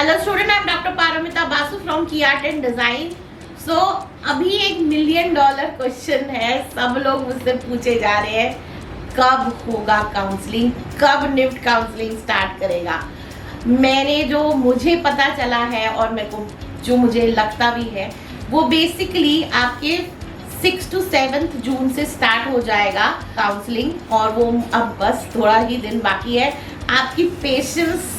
Hello student, I am doctor Paramita Basu from की art and design. सो अभी एक $1 मिलियन क्वेश्चन है, सब लोग मुझसे पूछे जा रहे हैं कब होगा काउंसलिंग, कब निफ्ट काउंसलिंग स्टार्ट करेगा। मैंने जो मुझे पता चला है और मेरे को जो मुझे लगता भी है वो बेसिकली आपके 6 to 7 जून से स्टार्ट हो जाएगा काउंसलिंग, और वो अब बस थोड़ा ही दिन बाकी है। आपकी पेशेंस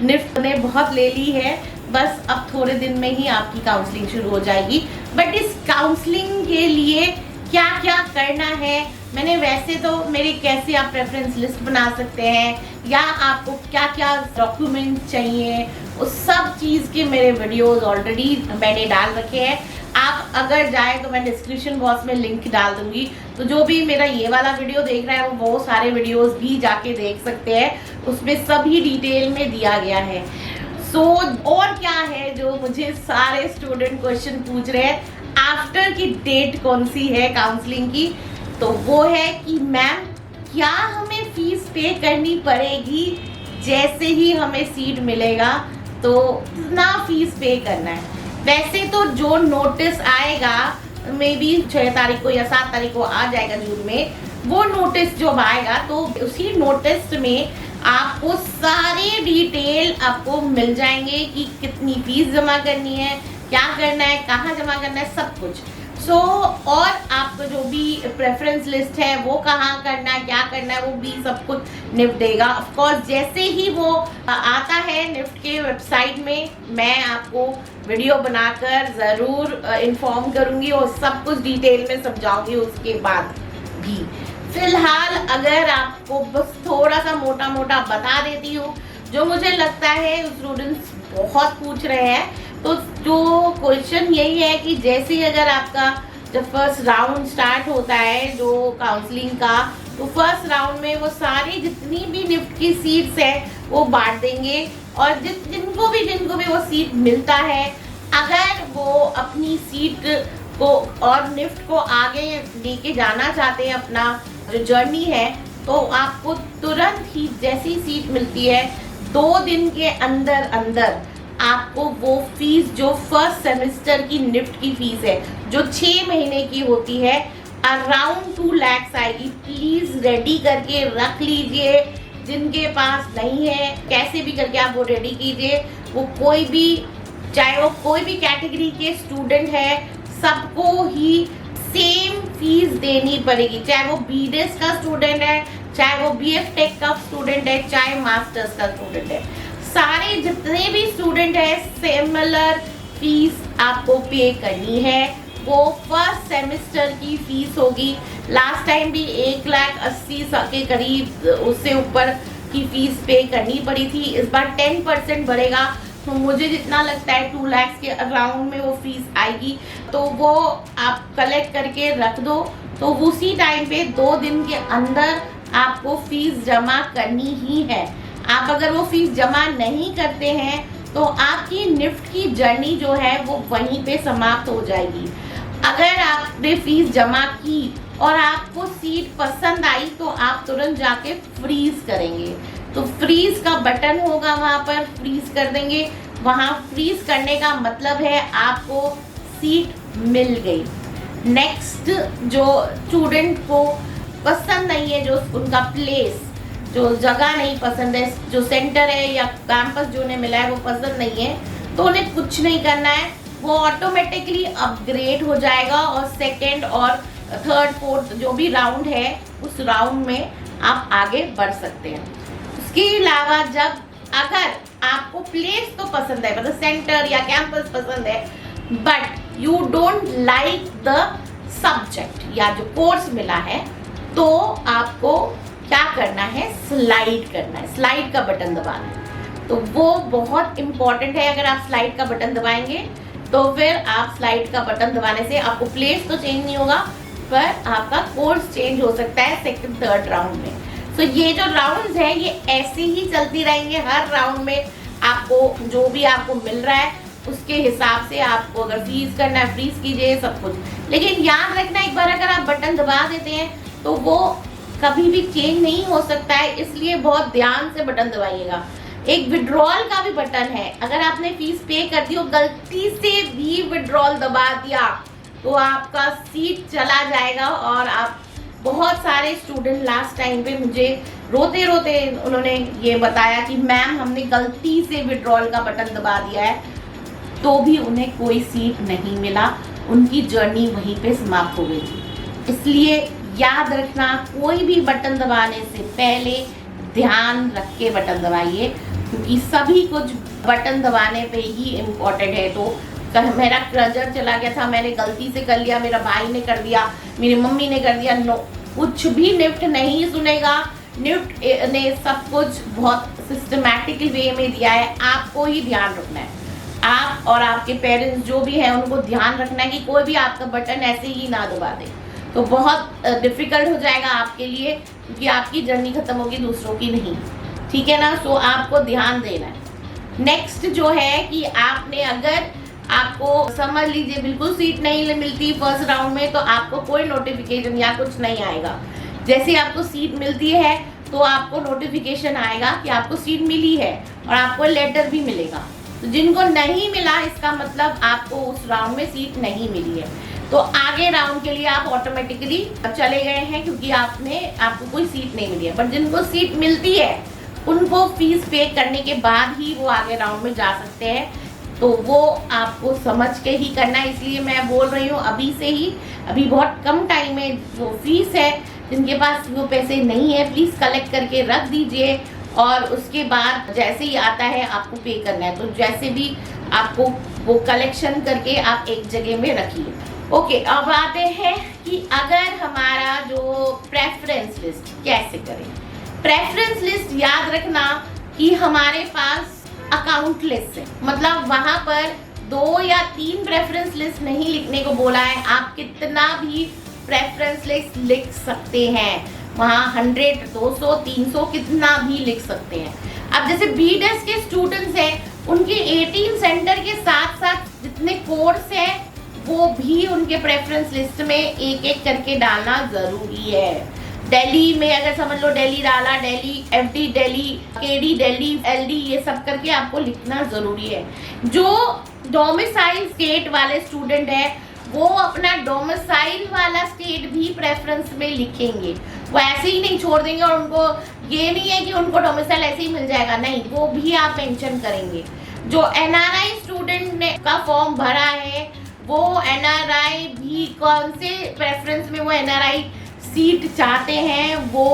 निफ्ट ने बहुत ले ली है, बस अब थोड़े दिन में ही आपकी काउंसलिंग शुरू हो जाएगी। बट इस काउंसलिंग के लिए क्या क्या करना है, मैंने वैसे तो मेरे कैसे आप प्रेफरेंस लिस्ट बना सकते हैं या आपको क्या क्या डॉक्यूमेंट चाहिए, उस सब चीज़ के मेरे वीडियोस ऑलरेडी मैंने डाल रखे हैं। आप अगर जाए तो मैं डिस्क्रिप्शन बॉक्स में लिंक डाल दूंगी, तो जो भी मेरा ये वाला वीडियो देख रहा है वो सारे वीडियोस भी जाके देख सकते हैं, उसमें सभी डिटेल में दिया गया है। और क्या है जो मुझे सारे स्टूडेंट क्वेश्चन पूछ रहे हैं, आफ्टर की डेट कौन सी है काउंसलिंग की, तो वो है कि मैम क्या हमें फीस पे करनी पड़ेगी जैसे ही हमें सीट मिलेगा, तो ना फीस पे करना है। वैसे तो जो नोटिस आएगा मे बी 6 तारीख को या 7 तारीख को आ जाएगा जून में, वो नोटिस जो आएगा तो उसी नोटिस में आपको सारे डिटेल आपको मिल जाएंगे कि कितनी फीस जमा करनी है, क्या करना है, कहाँ जमा करना है, सब कुछ। और आपका जो भी प्रेफरेंस लिस्ट है वो कहाँ करना है, क्या करना है, वो भी सब कुछ निफ्ट देगा। ऑफ कोर्स जैसे ही वो आता है निफ्ट के वेबसाइट में, मैं आपको वीडियो बनाकर ज़रूर इन्फॉर्म करूँगी और सब कुछ डिटेल में समझाऊंगी उसके बाद भी। फिलहाल अगर आपको बस थोड़ा सा मोटा मोटा बता देती हूँ, जो मुझे लगता है स्टूडेंट्स बहुत पूछ रहे हैं, तो जो क्वेश्चन यही है कि जैसे ही अगर आपका जब फर्स्ट राउंड स्टार्ट होता है जो काउंसलिंग का, तो फर्स्ट राउंड में वो सारी जितनी भी निफ्ट की सीट्स है वो बांट देंगे, और जिनको भी वो सीट मिलता है, अगर वो अपनी सीट को और निफ्ट को आगे लेके जाना चाहते हैं, अपना जो जर्नी है, तो आपको तुरंत ही जैसी सीट मिलती है 2 दिन के अंदर अंदर आपको वो फीस जो फर्स्ट सेमेस्टर की निफ्ट की फीस है जो 6 महीने की होती है, अराउंड 2 लाख आएगी। प्लीज रेडी करके रख लीजिए, जिनके पास नहीं है कैसे भी करके आप वो रेडी कीजिए। वो कोई भी, चाहे वो कोई भी कैटेगरी के स्टूडेंट है, सबको ही सेम फीस देनी पड़ेगी, चाहे वो बीडेस का स्टूडेंट है, चाहे वो बीएफ टेक का स्टूडेंट है, चाहे मास्टर्स का स्टूडेंट है, सारे जितने भी स्टूडेंट है सिमिलर फीस आपको पे करनी है। वो फर्स्ट सेमेस्टर की फीस होगी। लास्ट टाइम भी 1,80,000 के करीब, उससे ऊपर की फीस पे करनी पड़ी थी। इस बार 10% बढ़ेगा, तो मुझे जितना लगता है 2 लाख के अराउंड में वो फीस आएगी। तो वो आप कलेक्ट करके रख दो, तो उसी टाइम पे 2 दिन के अंदर आपको फीस जमा करनी ही है। आप अगर वो फीस जमा नहीं करते हैं तो आपकी निफ्ट की जर्नी जो है वो वहीं पे समाप्त हो जाएगी। अगर आपने फीस जमा की और आपको सीट पसंद आई तो आप तुरंत जाके फ्रीज करेंगे, तो फ्रीज का बटन होगा, वहाँ पर फ्रीज कर देंगे। वहाँ फ्रीज करने का मतलब है आपको सीट मिल गई। नेक्स्ट, जो स्टूडेंट को पसंद नहीं है, जो उनका प्लेस, जो जगह नहीं पसंद है, जो सेंटर है या कैंपस जो उन्हें मिला है वो पसंद नहीं है, तो उन्हें कुछ नहीं करना है, वो ऑटोमेटिकली अपग्रेड हो जाएगा और सेकेंड और थर्ड फोर्थ जो भी राउंड है उस राउंड में आप आगे बढ़ सकते हैं। उसके अलावा जब अगर आपको प्लेस तो पसंद है, मतलब सेंटर या कैंपस पसंद है, but you don't like the subject या जो कोर्स मिला है, तो आपको क्या करना है, स्लाइड करना है, स्लाइड का बटन दबाना है। तो वो बहुत इम्पॉर्टेंट है। अगर आप स्लाइड का बटन दबाएंगे तो फिर आप स्लाइड का बटन दबाने से आपको प्लेस तो चेंज नहीं होगा, पर आपका कोर्स चेंज हो सकता है सेकंड थर्ड राउंड में। तो ये जो राउंड्स हैं ये ऐसे ही चलती रहेंगे। हर राउंड में आपको जो भी आपको मिल रहा है उसके हिसाब से आपको अगर फ्रीज करना है फ्रीज कीजिए, सब कुछ। लेकिन याद रखना, एक बार अगर आप बटन दबा देते हैं तो वो कभी भी चेंज नहीं हो सकता है, इसलिए बहुत ध्यान से बटन दबाइएगा। एक विड्रॉल का भी बटन है। अगर आपने फीस पे कर दी और गलती से भी विड्रॉल दबा दिया तो आपका सीट चला जाएगा। और आप बहुत सारे स्टूडेंट लास्ट टाइम पे मुझे रोते रोते उन्होंने ये बताया कि मैम हमने गलती से विड्रॉल का बटन दबा दिया है, तो भी उन्हें कोई सीट नहीं मिला, उनकी जर्नी वहीं पे समाप्त हो गई थी। इसलिए याद रखना, कोई भी बटन दबाने से पहले ध्यान रख के बटन दबाइए, क्योंकि सभी कुछ बटन दबाने पे ही इम्पोर्टेंट है। तो मेरा ट्रेजर चला गया था, मैंने गलती से कर लिया, मेरा भाई ने कर दिया, मेरी मम्मी ने कर दिया, नो, कुछ भी निफ्ट नहीं सुनेगा। निफ्ट ने सब कुछ बहुत सिस्टमैटिक वे में दिया है, आपको ही ध्यान रखना है। आप और आपके पेरेंट्स जो भी हैं उनको ध्यान रखना है कि कोई भी आपका बटन ऐसे ही ना दबा दे, तो बहुत डिफिकल्ट हो जाएगा आपके लिए, क्योंकि आपकी जर्नी खत्म होगी, दूसरों की नहीं। ठीक है ना? सो आपको ध्यान देना है। नेक्स्ट जो है कि आपने अगर आपको समझ लीजिए बिल्कुल सीट नहीं मिलती फर्स्ट राउंड में, तो आपको कोई नोटिफिकेशन या कुछ नहीं आएगा। जैसे आपको सीट मिलती है तो आपको नोटिफिकेशन आएगा कि आपको सीट मिली है और आपको लेटर भी मिलेगा। तो जिनको नहीं मिला, इसका मतलब आपको उस राउंड में सीट नहीं मिली है, तो आगे राउंड के लिए आप ऑटोमेटिकली चले गए हैं, क्योंकि आपको कोई सीट नहीं मिली है। बट जिनको सीट मिलती है उनको फीस पे करने के बाद ही वो आगे राउंड में जा सकते हैं, तो वो आपको समझ के ही करना है। इसलिए मैं बोल रही हूँ अभी से ही, अभी बहुत कम टाइम में जो फीस है, जिनके पास वो पैसे नहीं है प्लीज़ कलेक्ट करके रख दीजिए, और उसके बाद जैसे ही आता है आपको पे करना है, तो जैसे भी आपको वो कलेक्शन करके आप एक जगह में रखिए। ओके, अब आते हैं कि अगर हमारा जो प्रेफरेंस लिस्ट कैसे करें। प्रेफरेंस लिस्ट याद रखना कि हमारे पास अकाउंट लिस्ट है, मतलब वहां पर 2 या 3 प्रेफरेंस लिस्ट नहीं लिखने को बोला है, आप कितना भी प्रेफरेंस लिस्ट लिख सकते हैं, वहाँ 100, 200, 300 कितना भी लिख सकते हैं। अब जैसे बीडेस के स्टूडेंट्स हैं, उनके 18 सेंटर के साथ साथ जितने कोर्स हैं वो भी उनके प्रेफरेंस लिस्ट में एक एक करके डालना जरूरी है। दिल्ली में अगर समझ लो दिल्ली डाला, Delhi FD Delhi, KD Delhi, LD, ये सब करके आपको लिखना जरूरी है। जो डोमिसाइल स्टेट वाले स्टूडेंट है वो अपना डोमिसाइल वाला स्टेट भी प्रेफरेंस में लिखेंगे, वो ऐसे ही नहीं छोड़ देंगे। और उनको ये नहीं है कि उनको डोमिसाइल ऐसे ही मिल जाएगा, नहीं, वो भी आप मेंशन करेंगे। जो एनआरआई स्टूडेंट ने का फॉर्म भरा है वो एनआरआई भी कौन से प्रेफरेंस में वो एनआरआई सीट चाहते हैं वो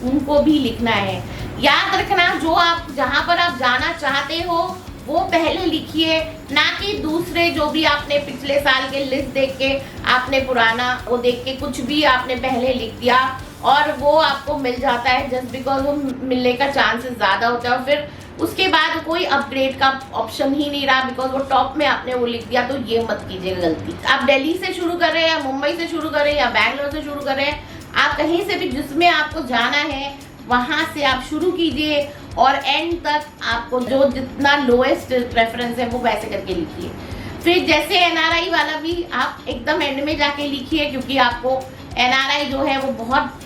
उनको भी लिखना है। याद रखना, जो आप जहाँ पर आप जाना चाहते हो वो पहले लिखिए, ना कि दूसरे जो भी आपने पिछले साल के लिस्ट देख के, आपने पुराना वो देख के कुछ भी आपने पहले लिख दिया और वो आपको मिल जाता है जस्ट बिकॉज वो मिलने का चांसेस ज़्यादा होता है, और फिर उसके बाद कोई अपग्रेड का ऑप्शन ही नहीं रहा बिकॉज वो टॉप में आपने वो लिख दिया। तो ये मत कीजिएगा गलती। आप दिल्ली से शुरू कर रहे हैं या मुंबई से शुरू कर रहे हैं या बैंगलोर से शुरू कर रहे हैं, आप कहीं से भी जिसमें आपको जाना है वहाँ से आप शुरू कीजिए और एंड तक आपको जो जितना लोएस्ट प्रेफरेंस है वो वैसे करके लिखिए। फिर जैसे एनआरआई वाला भी आप एकदम एंड में जाके लिखिए, क्योंकि आपको एनआरआई जो है वो बहुत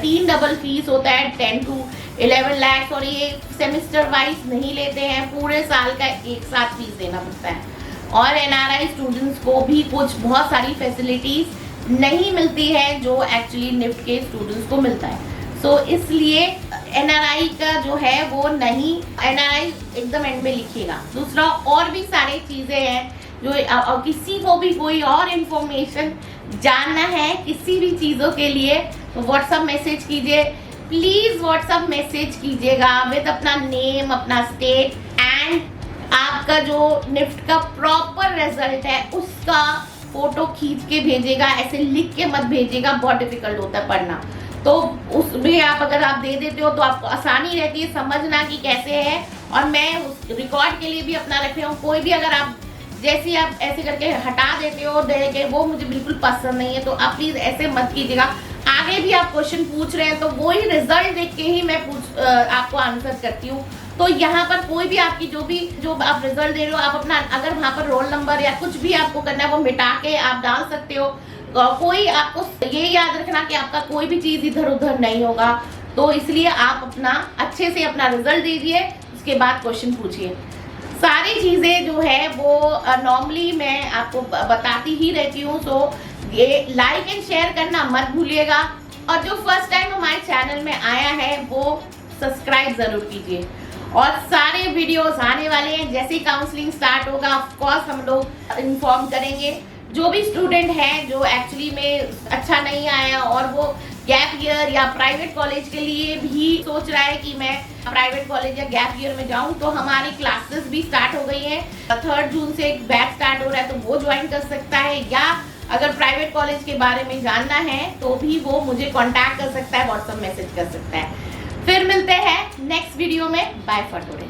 3 डबल फीस होता है, 10 to 11 लाख, और ये सेमेस्टर वाइज नहीं लेते हैं, पूरे साल का एक साथ फीस देना पड़ता है। और एनआरआई स्टूडेंट्स को भी कुछ बहुत सारी फैसिलिटीज नहीं मिलती है जो एक्चुअली निफ्ट के स्टूडेंट्स को मिलता है। सो इसलिए एनआरआई का जो है वो नहीं, एनआरआई एकदम एंड में लिखिएगा। दूसरा, और भी सारी चीज़ें हैं जो किसी को भी कोई और इन्फॉर्मेशन जानना है किसी भी चीज़ों के लिए तो व्हाट्सअप मैसेज कीजिए, प्लीज़ व्हाट्सअप मैसेज कीजिएगा विद अपना नेम, अपना स्टेट एंड आपका जो निफ्ट का प्रॉपर रिजल्ट है उसका फोटो खींच के भेजिएगा, ऐसे लिख के मत भेजिएगा, बहुत डिफिकल्ट होता है पढ़ना। तो उसमें आप अगर आप दे देते हो तो आपको आसानी रहती है समझना कि कैसे है। और मैं उस रिकॉर्ड के लिए भी अपना रख रही हूँ, कोई भी अगर आप जैसे आप ऐसे करके हटा देते हो दे के वो मुझे बिल्कुल पसंद नहीं है, तो आप प्लीज़ ऐसे मत कीजिएगा। आगे भी आप क्वेश्चन पूछ रहे हैं तो वही रिजल्ट देख के ही मैं आपको आंसर करती हूँ। तो यहाँ पर कोई भी आपकी जो आप रिजल्ट दे रहे हो, आप अपना अगर वहाँ पर रोल नंबर या कुछ भी आपको करना है वो मिटा के आप डाल सकते हो। कोई आपको ये याद रखना कि आपका कोई भी चीज़ इधर उधर नहीं होगा, तो इसलिए आप अपना अच्छे से अपना रिजल्ट दीजिए, उसके बाद क्वेश्चन पूछिए। सारी चीज़ें जो है वो नॉर्मली मैं आपको बताती ही रहती हूँ। सो ये लाइक एंड शेयर करना मत भूलिएगा, और जो फर्स्ट टाइम हमारे चैनल में आया है वो सब्सक्राइब ज़रूर कीजिए। और सारे वीडियोस आने वाले हैं, जैसे ही काउंसलिंग स्टार्ट होगा ऑफ कोर्स हम लोग इन्फॉर्म करेंगे। जो भी स्टूडेंट हैं जो एक्चुअली में अच्छा नहीं आया और वो गैप ईयर या प्राइवेट कॉलेज के लिए भी सोच रहा है कि मैं प्राइवेट कॉलेज या गैप ईयर में जाऊं, तो हमारी क्लासेस भी स्टार्ट हो गई हैं। 3 जून से एक बैच स्टार्ट हो रहा है, तो वो ज्वाइन कर सकता है, या अगर प्राइवेट कॉलेज के बारे में जानना है तो भी वो मुझे कांटेक्ट कर सकता है, व्हाट्सएप मैसेज कर सकता है। फिर मिलते हैं नेक्स्ट वीडियो में। Bye for today.